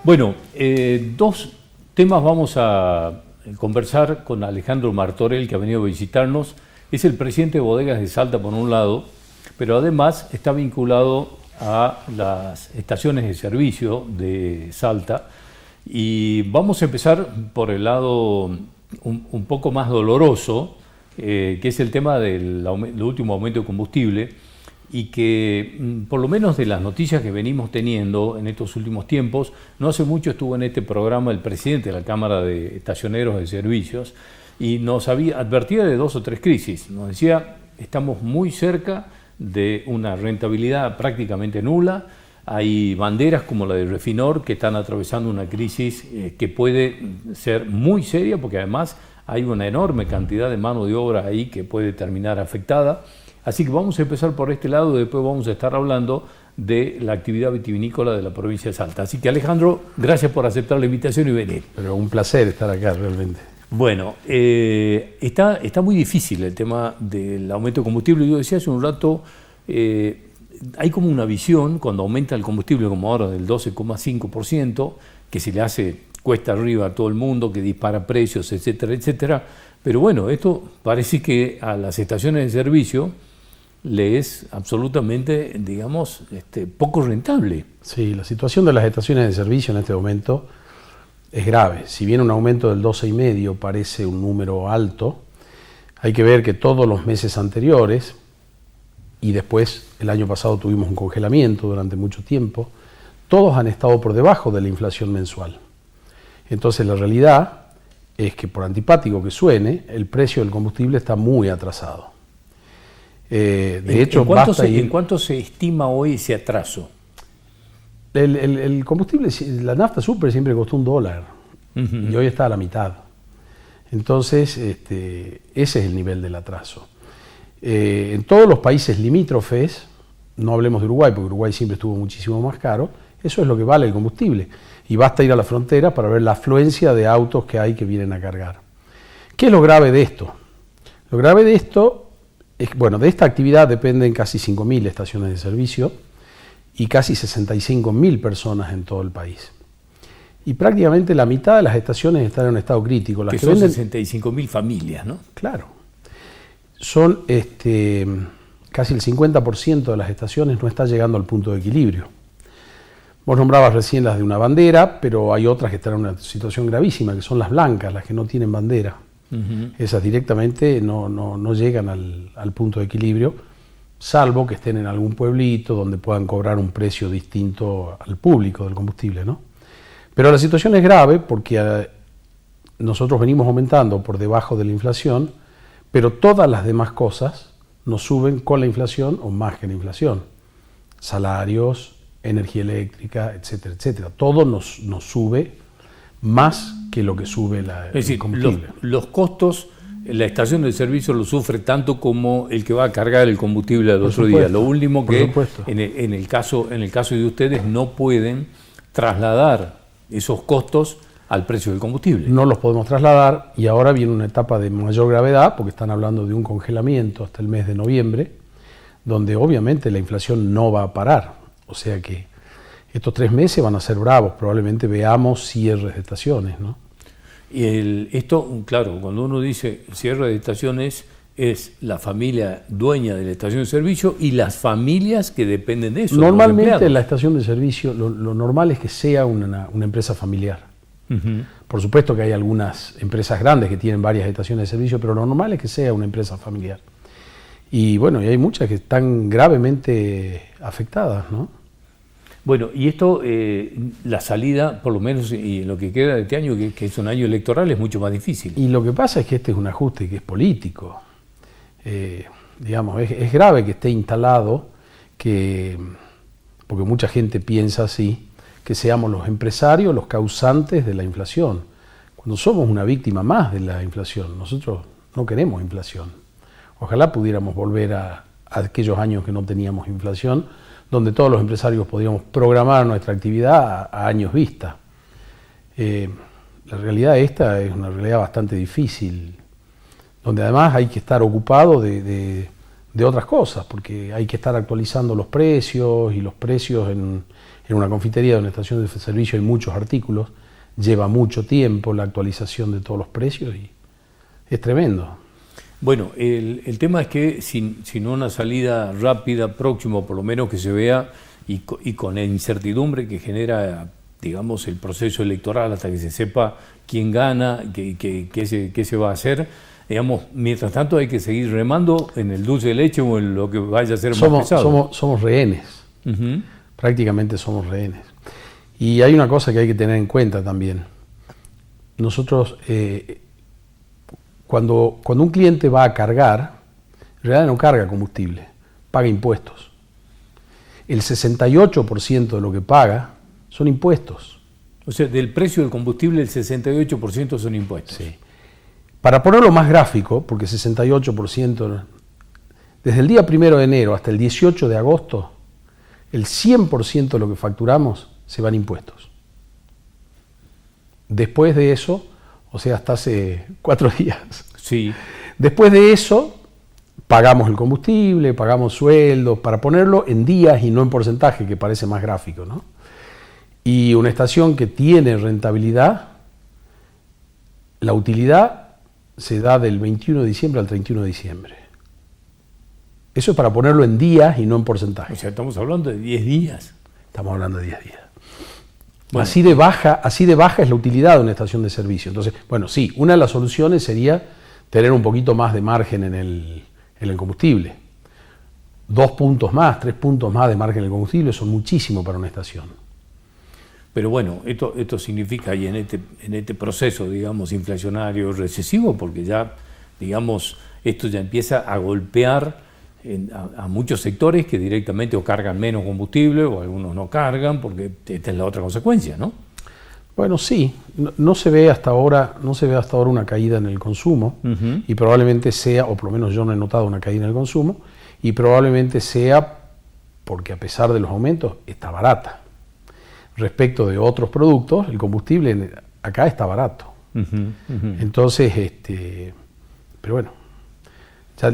Bueno, dos temas vamos a conversar con Alejandro Martorell, que ha venido a visitarnos. Es el presidente de Bodegas de Salta, por un lado, pero además está vinculado a las estaciones de servicio de Salta. Y vamos a empezar por el lado un poco más doloroso, que es el tema del último aumento de combustible, y que por lo menos de las noticias que venimos teniendo en estos últimos tiempos, no hace mucho estuvo en este programa el presidente de la Cámara de Estacioneros de Servicios y nos advertía de 2 o 3 crisis. Nos decía, estamos muy cerca de una rentabilidad prácticamente nula. Hay banderas como la de Refinor que están atravesando una crisis que puede ser muy seria, porque además hay una enorme cantidad de mano de obra ahí que puede terminar afectada. Así que vamos a empezar por este lado y después vamos a estar hablando de la actividad vitivinícola de la provincia de Salta. Así que Alejandro, gracias por aceptar la invitación y venir. Pero un placer estar acá realmente. Bueno, está muy difícil el tema del aumento de combustible. Yo decía hace un rato, hay como una visión cuando aumenta el combustible como ahora del 12,5%, que se le hace cuesta arriba a todo el mundo, que dispara precios, etcétera, etcétera. Pero bueno, esto parece que a las estaciones de servicio le es absolutamente, digamos, poco rentable. Sí, la situación de las estaciones de servicio en este momento es grave. Si bien un aumento del 12,5% parece un número alto, hay que ver que todos los meses anteriores, y después el año pasado tuvimos un congelamiento durante mucho tiempo, todos han estado por debajo de la inflación mensual. Entonces la realidad es que, por antipático que suene, el precio del combustible está muy atrasado. De hecho, ¿En cuánto se estima hoy ese atraso? El combustible, la nafta super siempre costó $1 y hoy está a la mitad. Entonces, ese es el nivel del atraso. En todos los países limítrofes, no hablemos de Uruguay, porque Uruguay siempre estuvo muchísimo más caro, eso es lo que vale el combustible. Y basta ir a la frontera para ver la afluencia de autos que hay que vienen a cargar. ¿Qué es lo grave de esto? Lo grave de esto es, bueno, de esta actividad dependen casi 5.000 estaciones de servicio y casi 65.000 personas en todo el país. Y prácticamente la mitad de las estaciones están en un estado crítico. Las que son 65.000 familias, ¿no? Claro. Son casi el 50% de las estaciones no está llegando al punto de equilibrio. Vos nombrabas recién las de una bandera, pero hay otras que están en una situación gravísima, que son las blancas, las que no tienen bandera. Esas directamente no llegan al punto de equilibrio, salvo que estén en algún pueblito donde puedan cobrar un precio distinto al público del combustible, ¿no? Pero la situación es grave porque nosotros venimos aumentando por debajo de la inflación, pero todas las demás cosas nos suben con la inflación o más que la inflación. Salarios, energía eléctrica, etcétera, etcétera. Todo nos sube más que lo que sube el combustible. Los costos, la estación de servicio lo sufre tanto como el que va a cargar el combustible al otro día. Lo último que en el caso de ustedes no pueden trasladar esos costos al precio del combustible. No los podemos trasladar y ahora viene una etapa de mayor gravedad porque están hablando de un congelamiento hasta el mes de noviembre, donde obviamente la inflación no va a parar. O sea que estos 3 meses van a ser bravos, probablemente veamos cierres de estaciones, ¿no? Y esto, claro, cuando uno dice cierre de estaciones, es la familia dueña de la estación de servicio y las familias que dependen de eso. Normalmente la estación de servicio, lo normal es que sea una empresa familiar. Por supuesto que hay algunas empresas grandes que tienen varias estaciones de servicio, pero lo normal es que sea una empresa familiar. Y bueno, y hay muchas que están gravemente afectadas, ¿no? Bueno, y esto, la salida, por lo menos y lo que queda de este año, que es un año electoral, es mucho más difícil. Y lo que pasa es que este es un ajuste que es político. Digamos, es grave que esté instalado, porque mucha gente piensa así, que seamos los empresarios los causantes de la inflación, cuando somos una víctima más de la inflación. Nosotros no queremos inflación. Ojalá pudiéramos volver a aquellos años que no teníamos inflación, donde todos los empresarios podíamos programar nuestra actividad a años vista. La realidad esta es una realidad bastante difícil, donde además hay que estar ocupado de otras cosas, porque hay que estar actualizando los precios, y los precios en En una confitería de una estación de servicio hay muchos artículos, lleva mucho tiempo la actualización de todos los precios y es tremendo. Bueno, el tema es que sin una salida rápida, próximo, por lo menos que se vea, y con la incertidumbre que genera, digamos, el proceso electoral hasta que se sepa quién gana, qué se va a hacer, digamos, mientras tanto hay que seguir remando en el dulce de leche o en lo que vaya a ser más pesado. Somos rehenes, prácticamente somos rehenes. Y hay una cosa que hay que tener en cuenta también. Nosotros... Cuando un cliente va a cargar, en realidad no carga combustible, paga impuestos. El 68% de lo que paga son impuestos. O sea, del precio del combustible el 68% son impuestos. Sí. Para ponerlo más gráfico, porque 68%, desde el día 1 de enero hasta el 18 de agosto, el 100% de lo que facturamos se va en impuestos. Después de eso, o sea, hasta hace 4 días. Sí. Después de eso, pagamos el combustible, pagamos sueldos, para ponerlo en días y no en porcentaje, que parece más gráfico, ¿no? Y una estación que tiene rentabilidad, la utilidad se da del 21 de diciembre al 31 de diciembre. Eso es para ponerlo en días y no en porcentaje. O sea, estamos hablando de 10 días. Estamos hablando de 10 días. Bueno. Así de baja es la utilidad de una estación de servicio. Entonces, bueno, sí, una de las soluciones sería tener un poquito más de margen en el combustible. 2 puntos más, 3 puntos más de margen en el combustible son muchísimo para una estación. Pero bueno, esto significa, y en este proceso, digamos, inflacionario, recesivo, porque ya, digamos, esto ya empieza a golpear a muchos sectores que directamente o cargan menos combustible o algunos no cargan, porque esta es la otra consecuencia, ¿no? Bueno, sí, no se ve hasta ahora una caída en el consumo, y probablemente sea, o por lo menos yo no he notado una caída en el consumo, y probablemente sea porque a pesar de los aumentos está barata. Respecto de otros productos, el combustible acá está barato. Entonces, pero bueno,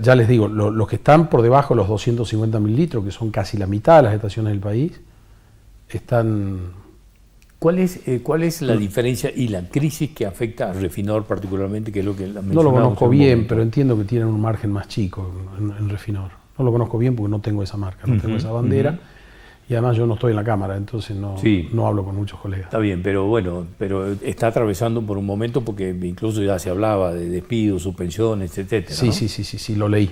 ya les digo, los que están por debajo de los 250 mililitros, que son casi la mitad de las estaciones del país, están... ¿Cuál es la diferencia y la crisis que afecta a Refinor particularmente, que es lo que la No lo conozco bien, pero entiendo que tienen un margen más chico en Refinor. No lo conozco bien porque no tengo esa marca, no tengo esa bandera. Y además yo no estoy en la Cámara, entonces no hablo con muchos colegas. Está bien, pero bueno, está atravesando por un momento porque incluso ya se hablaba de despidos, suspensiones, etcétera, Sí, ¿no? sí, lo leí.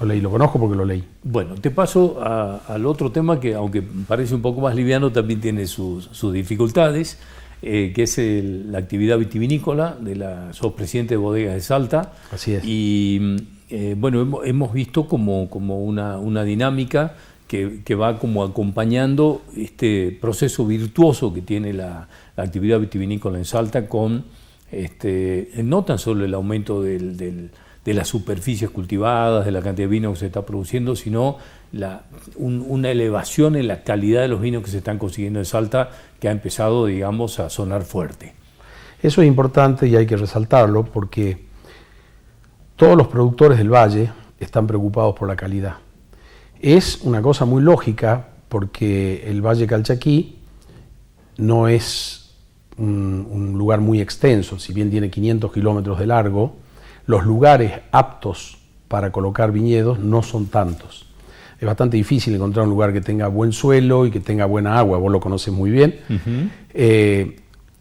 Lo conozco porque lo leí. Bueno, te paso al otro tema que, aunque parece un poco más liviano, también tiene sus dificultades, que es la actividad vitivinícola. Sos presidente de Bodegas de Salta. Así es. Y bueno, hemos visto como una dinámica que va como acompañando este proceso virtuoso que tiene la actividad vitivinícola en Salta con no tan solo el aumento de las superficies cultivadas, de la cantidad de vino que se está produciendo, sino una elevación en la calidad de los vinos que se están consiguiendo en Salta, que ha empezado, digamos, a sonar fuerte. Eso es importante y hay que resaltarlo porque todos los productores del valle están preocupados por la calidad. Es una cosa muy lógica porque el Valle Calchaquí no es un lugar muy extenso, si bien tiene 500 kilómetros de largo, los lugares aptos para colocar viñedos no son tantos. Es bastante difícil encontrar un lugar que tenga buen suelo y que tenga buena agua, vos lo conoces muy bien.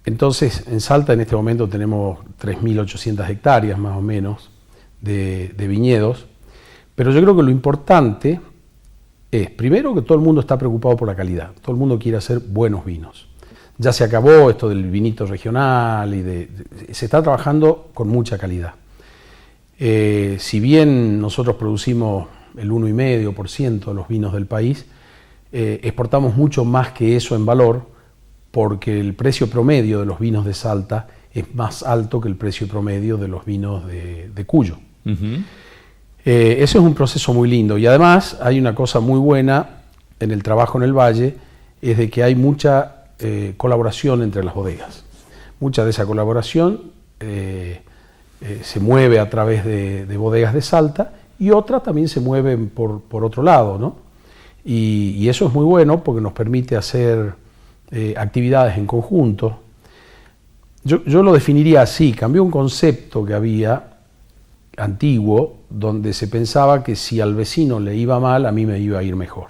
Entonces, en Salta en este momento tenemos 3.800 hectáreas más o menos de viñedos, pero yo creo que lo importante es, primero, que todo el mundo está preocupado por la calidad, todo el mundo quiere hacer buenos vinos. Ya se acabó esto del vinito regional y se está trabajando con mucha calidad. Si bien nosotros producimos el 1,5% de los vinos del país, exportamos mucho más que eso en valor porque el precio promedio de los vinos de Salta es más alto que el precio promedio de los vinos de Cuyo. Eso es un proceso muy lindo y además hay una cosa muy buena en el trabajo en el valle, es de que hay mucha colaboración entre las bodegas. Mucha de esa colaboración se mueve a través de bodegas de Salta y otras también se mueven por otro lado, ¿no? y eso es muy bueno porque nos permite hacer actividades en conjunto. Yo lo definiría así, cambió un concepto que había antiguo, donde se pensaba que si al vecino le iba mal, a mí me iba a ir mejor.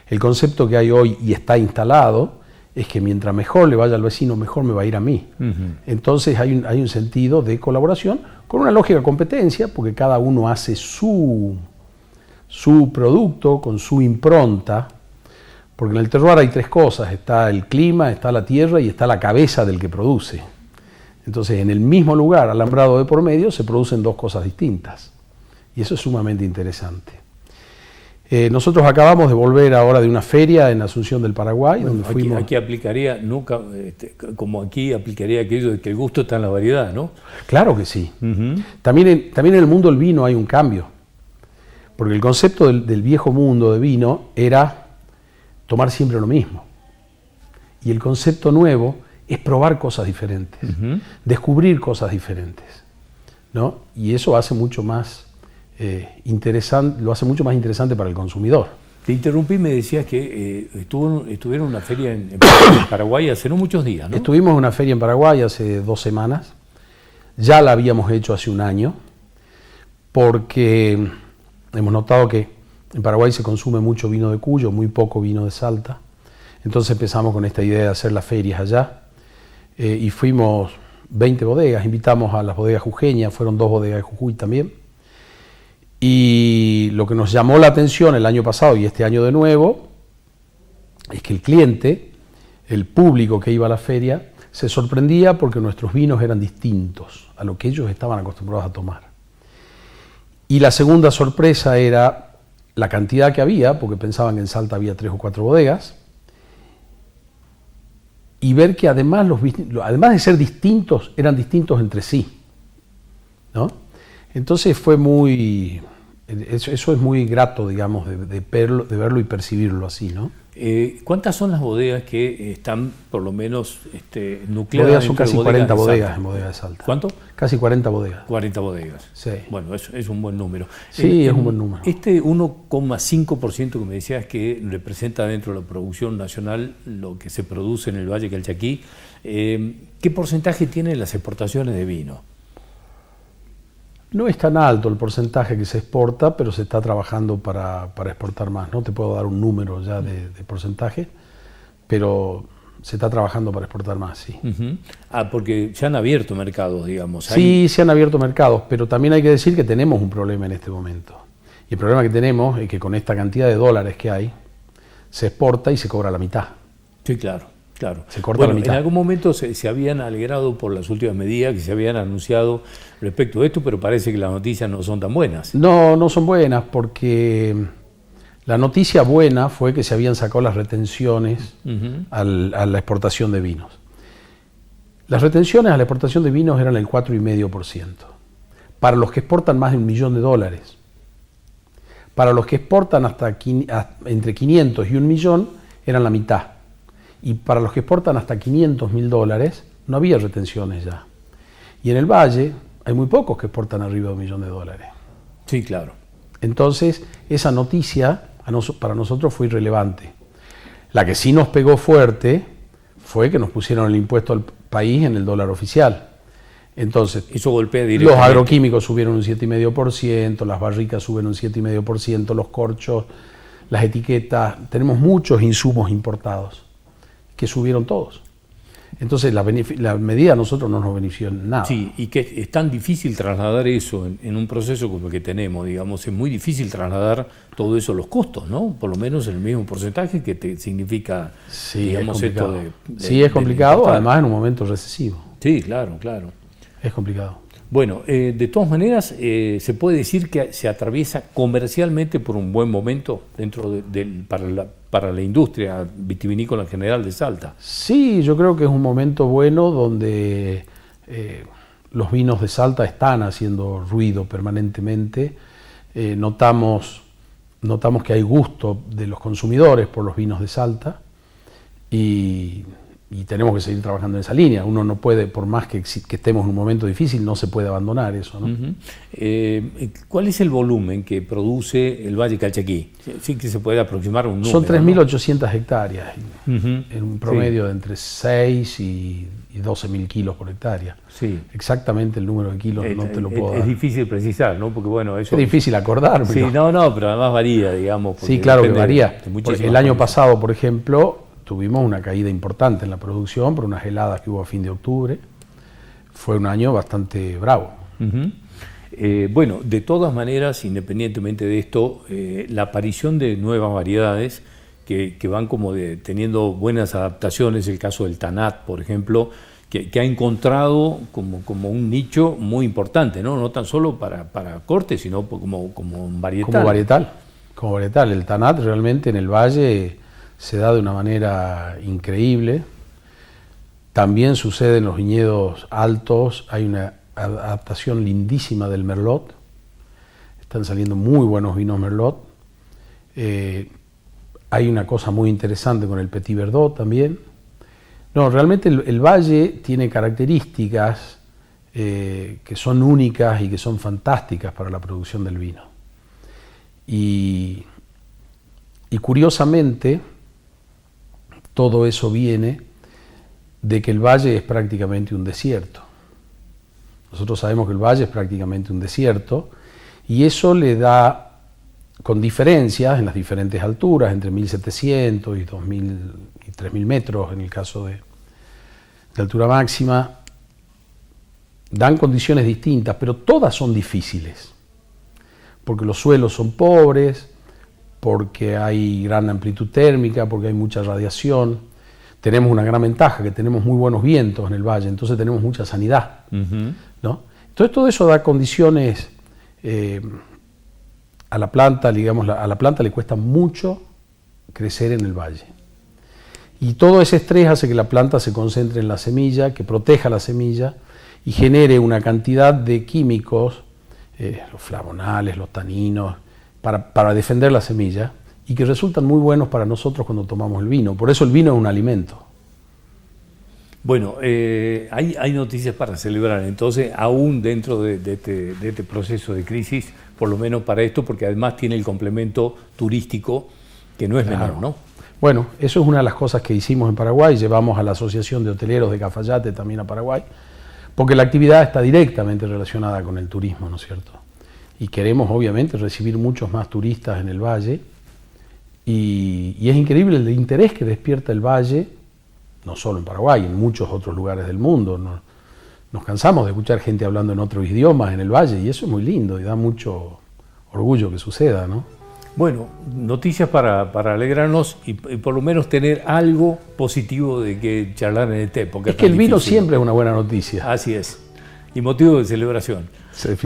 El concepto que hay hoy y está instalado es que mientras mejor le vaya al vecino, mejor me va a ir a mí. Entonces hay un sentido de colaboración con una lógica competencia, porque cada uno hace su producto con su impronta, porque en el terroir hay tres cosas: está el clima, está la tierra y está la cabeza del que produce. Entonces, en el mismo lugar, alambrado de por medio, se producen dos cosas distintas. Y eso es sumamente interesante. Nosotros acabamos de volver ahora de una feria en Asunción del Paraguay, bueno, donde fuimos... Aquí aplicaría, nunca, como aquí aplicaría aquello de que el gusto está en la variedad, ¿no? Claro que sí. También en el mundo del vino hay un cambio. Porque el concepto del viejo mundo de vino era tomar siempre lo mismo. Y el concepto nuevo es probar cosas diferentes, descubrir cosas diferentes, ¿no? Y eso hace mucho más interesante, lo hace mucho más interesante para el consumidor. Te interrumpí, me decías que estuvieron en una feria en Paraguay hace no muchos días, ¿no? Estuvimos en una feria en Paraguay hace 2 semanas, ya la habíamos hecho hace un año, porque hemos notado que en Paraguay se consume mucho vino de Cuyo, muy poco vino de Salta. Entonces empezamos con esta idea de hacer las ferias allá. Y fuimos 20 bodegas, invitamos a las bodegas jujeñas, fueron 2 bodegas de Jujuy también. Y lo que nos llamó la atención el año pasado y este año de nuevo es que el cliente, el público que iba a la feria, se sorprendía porque nuestros vinos eran distintos a lo que ellos estaban acostumbrados a tomar. Y la segunda sorpresa era la cantidad que había, porque pensaban que en Salta había 3 o 4 bodegas, y ver que además de ser distintos, eran distintos entre sí, ¿no? Entonces fue eso es muy grato, digamos, de verlo y percibirlo así, ¿no? ¿Cuántas son las bodegas que están, por lo menos, nucleadas? Bodegas son casi 40 bodegas en Bodega de Salta. ¿Cuánto? Casi 40 bodegas. 40 bodegas. Sí. Bueno, es un buen número. Sí, es un buen número. Este 1,5% que me decías que representa dentro de la producción nacional lo que se produce en el Valle Calchaquí, ¿qué porcentaje tienen las exportaciones de vino? No es tan alto el porcentaje que se exporta, pero se está trabajando para exportar más. No te puedo dar un número ya de porcentaje, pero se está trabajando para exportar más, sí. Porque se han abierto mercados, digamos. Sí, se han abierto mercados, pero también hay que decir que tenemos un problema en este momento. Y el problema que tenemos es que con esta cantidad de dólares que hay, se exporta y se cobra la mitad. Sí, claro. Claro. Se corta la mitad. En algún momento se habían alegrado por las últimas medidas que se habían anunciado respecto a esto, pero parece que las noticias no son tan buenas. No son buenas, porque la noticia buena fue que se habían sacado las retenciones a la exportación de vinos. Las retenciones a la exportación de vinos eran el 4,5%. Para los que exportan más de $1 millón. Para los que exportan entre 500 y 1 millón eran la mitad. Y para los que exportan hasta $500.000 no había retenciones ya. Y en el Valle hay muy pocos que exportan arriba de $1 millón. Sí, claro. Entonces, esa noticia para nosotros fue irrelevante. La que sí nos pegó fuerte fue que nos pusieron el impuesto al país en el dólar oficial. Entonces, eso golpea directamente. Los agroquímicos subieron un 7,5%, las barricas suben un 7,5%, los corchos, las etiquetas. Tenemos muchos insumos importados que subieron todos. Entonces la medida a nosotros no nos benefició en nada. Sí, y que es tan difícil trasladar eso en un proceso como el que tenemos, digamos, es muy difícil trasladar todo eso a los costos, ¿no? Por lo menos el mismo porcentaje que te significa, sí, digamos, esto de sí, es complicado, además en un momento recesivo. Sí, claro, claro. Es complicado. Bueno, de todas maneras, se puede decir que se atraviesa comercialmente por un buen momento dentro para la industria vitivinícola en general de Salta. Sí, yo creo que es un momento bueno donde los vinos de Salta están haciendo ruido permanentemente. Notamos que hay gusto de los consumidores por los vinos de Salta y y tenemos que seguir trabajando en esa línea. Uno no puede, por más que estemos en un momento difícil, no se puede abandonar eso, ¿no? ¿Cuál es el volumen que produce el Valle Calchaquí? Sí que se puede aproximar un número. Son 3.800 hectáreas, en un promedio sí, de entre 6 y 12.000 kilos por hectárea. Sí. Exactamente el número de kilos no te lo puedo dar. Es difícil precisar, ¿no? Porque bueno, eso... Es difícil acordarme. Sí, no, pero además varía, digamos. Sí, claro que varía. El año cosas. pasado, por ejemplo, tuvimos una caída importante en la producción por unas heladas que hubo a fin de octubre. Fue un año bastante bravo. Bueno, de todas maneras, independientemente de esto, la aparición de nuevas variedades que van como teniendo buenas adaptaciones, el caso del Tanat, por ejemplo, que ha encontrado como un nicho muy importante, ¿no? No tan solo para corte, sino como un varietal. Como varietal. El Tanat realmente en el valle se da de una manera increíble. También sucede en los viñedos altos, hay una adaptación lindísima del Merlot. Están saliendo muy buenos vinos Merlot. Hay una cosa muy interesante con el Petit Verdot también. No, realmente el valle tiene características que son únicas y que son fantásticas para la producción del vino. Y curiosamente, todo eso viene de que el valle es prácticamente un desierto. Nosotros sabemos que el valle es prácticamente un desierto y eso le da, con diferencias en las diferentes alturas, entre 1.700 y 2.000 y 3.000 metros en el caso de altura máxima, dan condiciones distintas, pero todas son difíciles, porque los suelos son pobres, porque hay gran amplitud térmica, porque hay mucha radiación. Tenemos una gran ventaja, que tenemos muy buenos vientos en el valle, entonces tenemos mucha sanidad, ¿no? Entonces todo eso da condiciones a la planta, digamos, a la planta le cuesta mucho crecer en el valle. Y todo ese estrés hace que la planta se concentre en la semilla, que proteja la semilla y genere una cantidad de químicos, los flavonoides, los taninos, para defender la semilla y que resultan muy buenos para nosotros cuando tomamos el vino. Por eso el vino es un alimento. Bueno, hay noticias para celebrar, entonces, aún dentro de este proceso de crisis, por lo menos para esto, porque además tiene el complemento turístico que no es menor, ¿no? Bueno, eso es una de las cosas que hicimos en Paraguay, llevamos a la Asociación de Hoteleros de Cafayate también a Paraguay, porque la actividad está directamente relacionada con el turismo, ¿no es cierto? Y queremos obviamente recibir muchos más turistas en el valle, y es increíble el interés que despierta el valle, no solo en Paraguay, en muchos otros lugares del mundo. Nos cansamos de escuchar gente hablando en otros idiomas en el valle, y eso es muy lindo y da mucho orgullo que suceda, ¿no? Bueno, noticias para alegrarnos y por lo menos tener algo positivo de que charlar en el té. Porque es que el vino siempre es una buena noticia. Así es. Y motivo de celebración.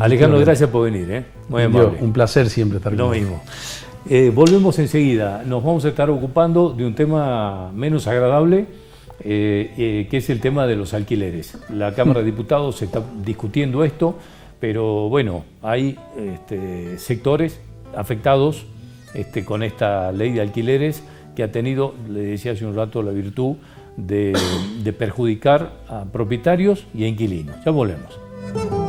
Alejandro, gracias por venir. Muy amable. Un placer siempre estar con vos. Lo mismo. Volvemos enseguida. Nos vamos a estar ocupando de un tema menos agradable, que es el tema de los alquileres. La Cámara de Diputados está discutiendo esto, pero bueno, hay sectores afectados con esta ley de alquileres que ha tenido, le decía hace un rato, la virtud de perjudicar a propietarios y a inquilinos. Ya volvemos.